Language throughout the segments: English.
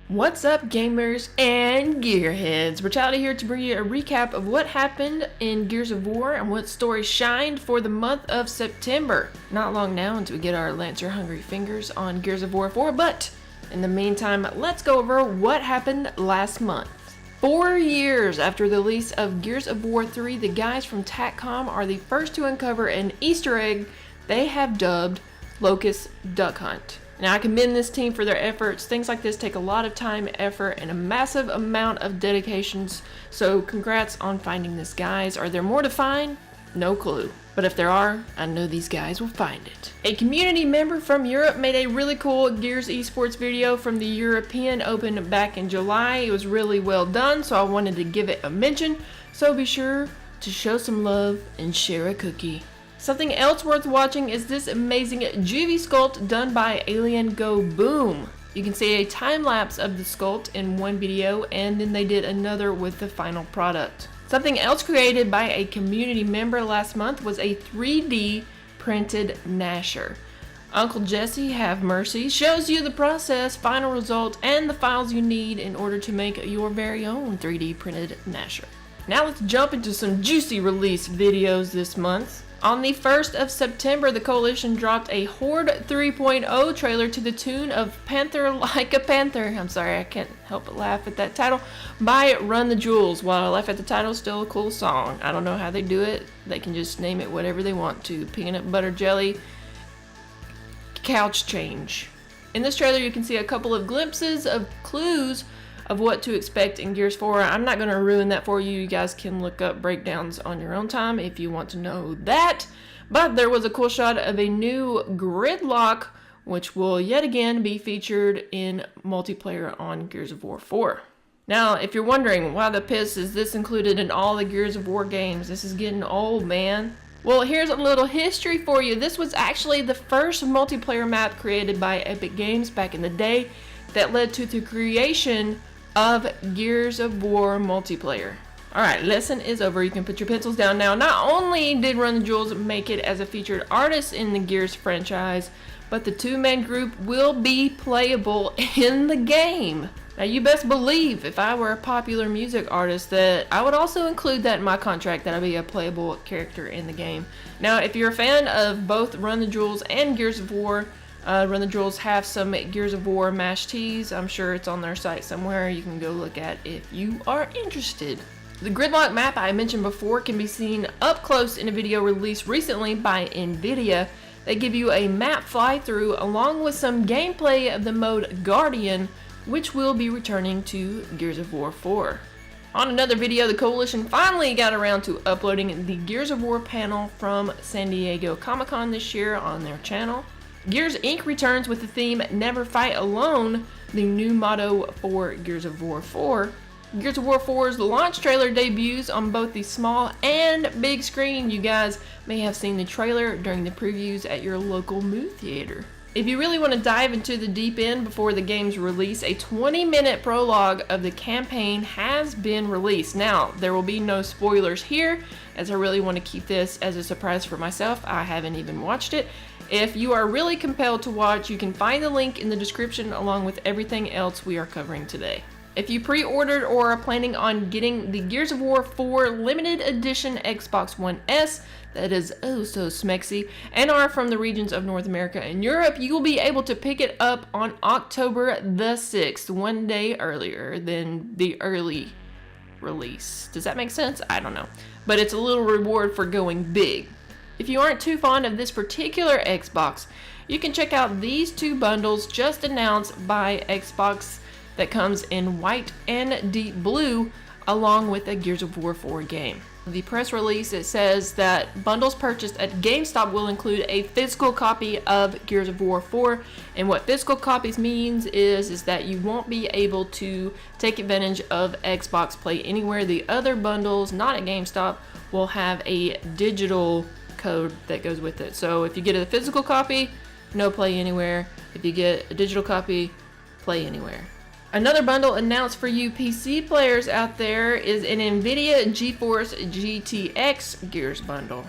What's up, gamers and gearheads? Brittality here to bring you a recap of what happened in Gears of War and what story shined for the month of September. Not long now until we get our Lancer hungry fingers on Gears of War 4, but in the meantime, let's go over what happened last month. 4 years after the release of Gears of War 3, the guys from TACCOM are the first to uncover an Easter egg they have dubbed Locust Duck Hunt. Now, I commend this team for their efforts. Things like this take a lot of time, effort, and a massive amount of dedications. So congrats on finding this, guys. Are there more to find? No clue. But if there are, I know these guys will find it. A community member from Europe made a really cool Gears esports video from the European Open back in July. It was really well done, so I wanted to give it a mention. So be sure to show some love and share a cookie. Something else worth watching is this amazing juvie sculpt done by Alien Go Boom. You can see a time lapse of the sculpt in one video, and then they did another with the final product. Something else created by a community member last month was a 3D printed Gnasher. Uncle Jesse, have mercy, shows you the process, final result, and the files you need in order to make your very own 3D printed Gnasher. Now let's jump into some juicy release videos this month. On the 1st of September, the Coalition dropped a Horde 3.0 trailer to the tune of Panther Like a Panther. I'm sorry, I can't help but laugh at that title. By Run the Jewels. While I laugh at the title, still a cool song. I don't know how they do it. They can just name it whatever they want to. Peanut butter jelly, couch change. In this trailer, you can see a couple of glimpses of clues of what to expect in Gears 4. I'm not going to ruin that for you. You guys can look up breakdowns on your own time if you want to know that. But there was a cool shot of a new GRIDLOCK, which will yet again be featured in multiplayer on Gears of War 4. Now, if you're wondering why the piss is this included in all the Gears of War games, this is getting old, man. Well, here's a little history for you. This was actually the first multiplayer map created by Epic Games back in the day that led to the creation of Gears of War multiplayer. Alright, lesson is over. You can put your pencils down now. Not only did Run the Jewels make it as a featured artist in the Gears franchise, but the two-man group will be playable in the game. Now, you best believe if I were a popular music artist that I would also include that in my contract, that I'd be a playable character in the game. Now, if you're a fan of both Run the Jewels and Gears of War, Run the Jewels have some Gears of War mash tees. I'm sure it's on their site somewhere. You can go look at if you are interested. The GRIDLOCK map I mentioned before can be seen up close in a video released recently by NVIDIA. They give you a map fly-through along with some gameplay of the mode Guardian, which will be returning to Gears of War 4. On another video, the Coalition finally got around to uploading the Gears of War panel from San Diego Comic-Con this year on their channel. Gears Inc. returns with the theme Never Fight Alone, the new motto for Gears of War 4. Gears of War 4's launch trailer debuts on both the small and big screen. You guys may have seen the trailer during the previews at your local movie theater. If you really want to dive into the deep end before the game's release, a 20-minute prologue of the campaign has been released. Now, there will be no spoilers here, as I really want to keep this as a surprise for myself. I haven't even watched it. If you are really compelled to watch, you can find the link in the description along with everything else we are covering today. If you pre-ordered or are planning on getting the Gears of War 4 limited edition Xbox One S, that is oh so smexy, and are from the regions of North America and Europe, you will be able to pick it up on October the 6th, one day earlier than the early release. Does that make sense? I don't know. But it's a little reward for going big. If you aren't too fond of this particular Xbox, you can check out these two bundles just announced by Xbox that comes in white and deep blue along with a Gears of War 4 game. The press release, it says that bundles purchased at GameStop will include a physical copy of Gears of War 4, and what physical copies means is that you won't be able to take advantage of Xbox Play Anywhere. The other bundles, not at GameStop, will have a digital code that goes with it. So if you get a physical copy, no Play Anywhere. If you get a digital copy, Play Anywhere. Another bundle announced for you PC players out there is an NVIDIA GeForce GTX Gears bundle.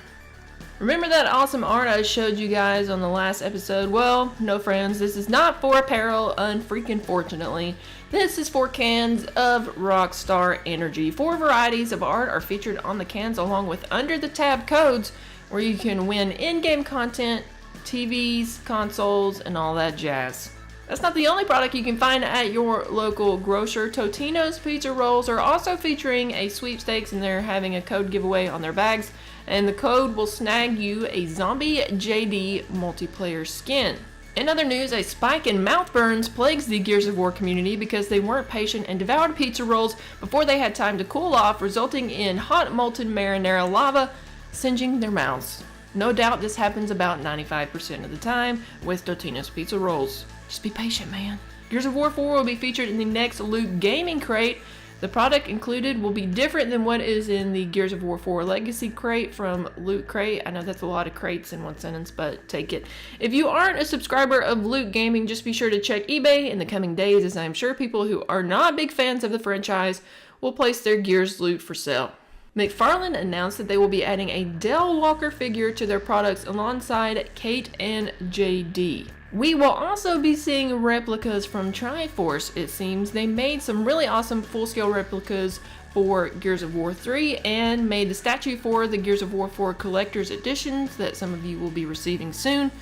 Remember that awesome art I showed you guys on the last episode? Well, no friends, this is not for apparel, unfreaking fortunately. This is 4 cans of Rockstar Energy. 4 varieties of art are featured on the cans along with under the tab codes where you can win in-game content, TVs, consoles, and all that jazz. That's not the only product you can find at your local grocer. Totino's pizza rolls are also featuring a sweepstakes, and they're having a code giveaway on their bags, and the code will snag you a Zombie JD multiplayer skin. In other news, a spike in mouth burns plagues the Gears of War community because they weren't patient and devoured pizza rolls before they had time to cool off, resulting in hot molten marinara lava singeing their mouths. No doubt this happens about 95% of the time with Totino's pizza rolls. Just be patient, man. Gears of War 4 will be featured in the next Loot Gaming Crate. The product included will be different than what is in the Gears of War 4 Legacy Crate from Loot Crate. I know that's a lot of crates in one sentence, but take it. If you aren't a subscriber of Loot Gaming, just be sure to check eBay in the coming days, as I'm sure people who are not big fans of the franchise will place their Gears loot for sale. McFarlane announced that they will be adding a Del Walker figure to their products alongside Kate and JD. We will also be seeing replicas from Triforce, it seems. They made some really awesome full-scale replicas for Gears of War 3 and made the statue for the Gears of War 4 Collector's Editions that some of you will be receiving soon.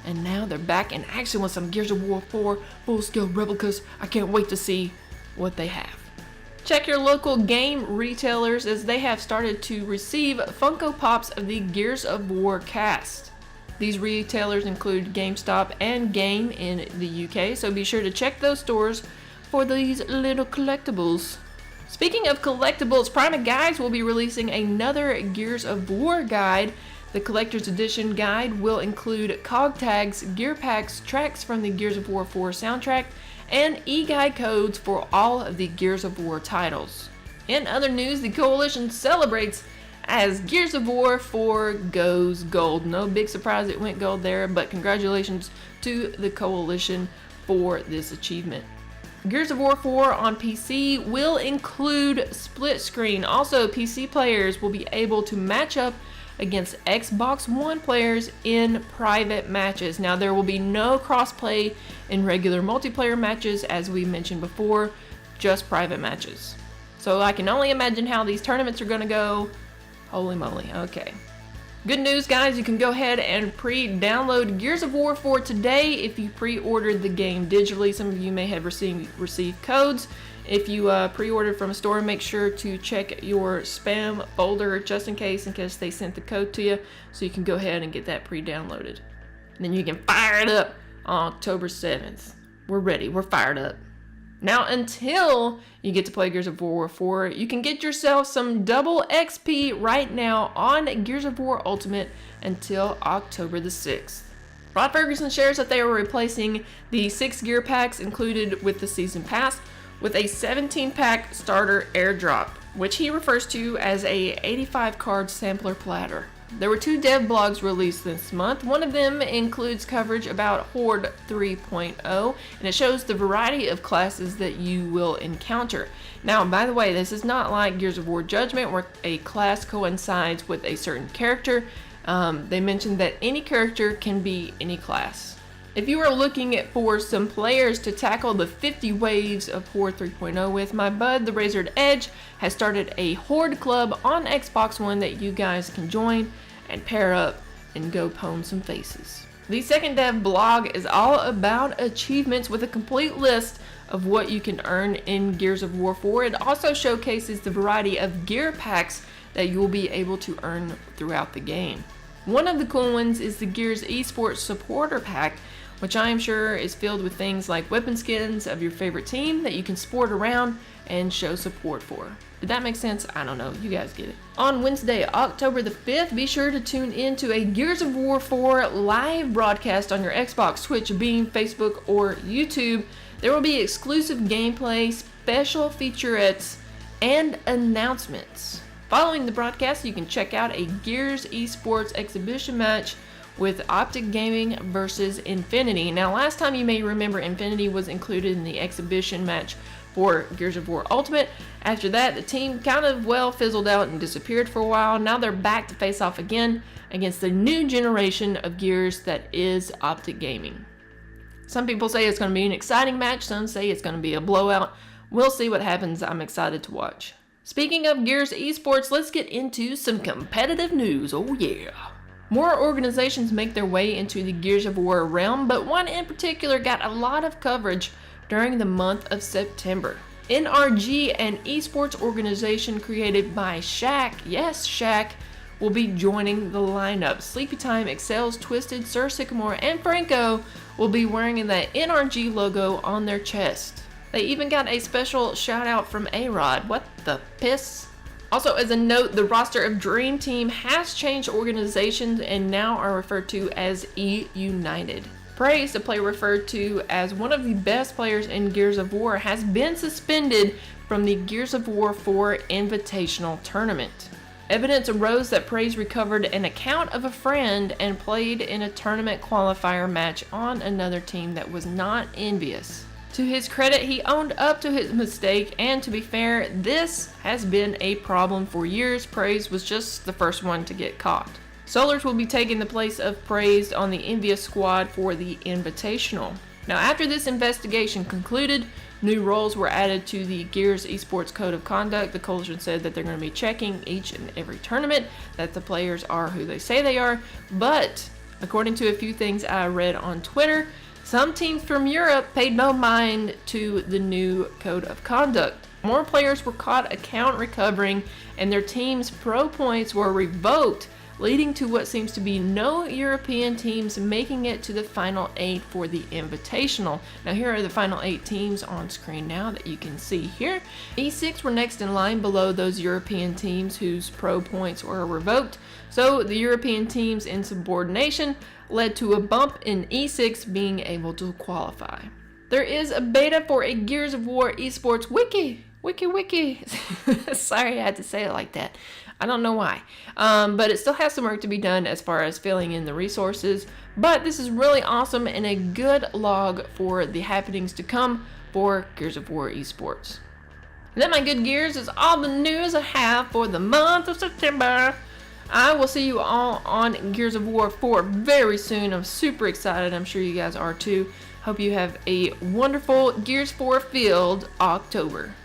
And now they're back in action with some Gears of War 4 full-scale replicas. I can't wait to see what they have. Check your local game retailers as they have started to receive Funko Pops of the Gears of War cast. These retailers include GameStop and Game in the UK, so be sure to check those stores for these little collectibles. Speaking of collectibles, Prima Guides will be releasing another Gears of War guide. The Collector's Edition guide will include cog tags, gear packs, tracks from the Gears of War 4 soundtrack, and e-guide codes for all of the Gears of War titles. In other news, the Coalition celebrates as Gears of War 4 goes gold. No big surprise it went gold there, but congratulations to the Coalition for this achievement. Gears of War 4 on PC will include split screen. Also, PC players will be able to match up against Xbox One players in private matches. Now, there will be no crossplay in regular multiplayer matches, as we mentioned before, just private matches. So I can only imagine how these tournaments are going to go. Holy moly, okay. Good news, guys, you can go ahead and pre-download Gears of War 4 today if you pre-ordered the game digitally. Some of you may have received codes. If you pre-ordered from a store, make sure to check your spam folder just in case they sent the code to you, so you can go ahead and get that pre-downloaded. And then you can fire it up on October 7th. We're ready, we're fired up. Now, until you get to play Gears of War 4, you can get yourself some double XP right now on Gears of War Ultimate until October the 6th. Rod Ferguson shares that they are replacing the 6 gear packs included with the Season Pass with a 17-pack starter airdrop, which he refers to as a 85-card sampler platter. There were 2 dev blogs released this month. One of them includes coverage about Horde 3.0, and it shows the variety of classes that you will encounter. Now, by the way, this is not like Gears of War Judgment, where a class coincides with a certain character. They mentioned that any character can be any class. If you are looking for some players to tackle the 50 waves of Horde 3.0 with, my bud, the Razored Edge, has started a Horde club on Xbox One that you guys can join and pair up and go pwn some faces. The second dev blog is all about achievements with a complete list of what you can earn in Gears of War 4. It also showcases the variety of gear packs that you will be able to earn throughout the game. One of the cool ones is the Gears Esports Supporter Pack, which I am sure is filled with things like weapon skins of your favorite team that you can sport around and show support for. Did that make sense? I don't know. You guys get it. On Wednesday, October the 5th, be sure to tune in to a Gears of War 4 live broadcast on your Xbox, Twitch, Beam, Facebook, or YouTube. There will be exclusive gameplay, special featurettes, and announcements. Following the broadcast, you can check out a Gears Esports exhibition match with Optic Gaming versus Infinity. Now, last time you may remember Infinity was included in the exhibition match for Gears of War Ultimate. After that, the team kind of, fizzled out and disappeared for a while. Now they're back to face off again against the new generation of Gears that is Optic Gaming. Some people say it's going to be an exciting match, some say it's going to be a blowout. We'll see what happens. I'm excited to watch. Speaking of Gears Esports, let's get into some competitive news. Oh yeah. More organizations make their way into the Gears of War realm, but one in particular got a lot of coverage during the month of September. NRG, an esports organization created by Shaq, yes Shaq, will be joining the lineup. Sleepy Time, Excels, Twisted, Sir Sycamore, and Franco will be wearing the NRG logo on their chest. They even got a special shout out from A-Rod. What the piss? Also, as a note, the roster of Dream Team has changed organizations and now are referred to as eUnited. Praized, a player referred to as one of the best players in Gears of War, has been suspended from the Gears of War 4 Invitational Tournament. Evidence arose that Praized recovered an account of a friend and played in a tournament qualifier match on another team that was not envious. To his credit, he owned up to his mistake, and to be fair, this has been a problem for years. Praized was just the first one to get caught. Solars will be taking the place of Praized on the Envious squad for the Invitational. Now, after this investigation concluded, new roles were added to the Gears Esports Code of Conduct. The coalition said that they're going to be checking each and every tournament that the players are who they say they are, but according to a few things I read on Twitter, some teams from Europe paid no mind to the new code of conduct. More players were caught account recovering, and their team's pro points were revoked, leading to what seems to be no European teams making it to the final 8 for the Invitational. Now here are the final 8 teams on screen now that you can see here. E6 were next in line below those European teams whose pro points were revoked. So the European teams' insubordination led to a bump in E6 being able to qualify. There is a beta for a Gears of War esports wiki. Sorry I had to say it like that. I don't know why. But it still has some work to be done as far as filling in the resources. But this is really awesome and a good log for the happenings to come for Gears of War esports. And that, my good Gears, is all the news I have for the month of September. I will see you all on Gears of War 4 very soon. I'm super excited. I'm sure you guys are too. Hope you have a wonderful Gears 4 filled October.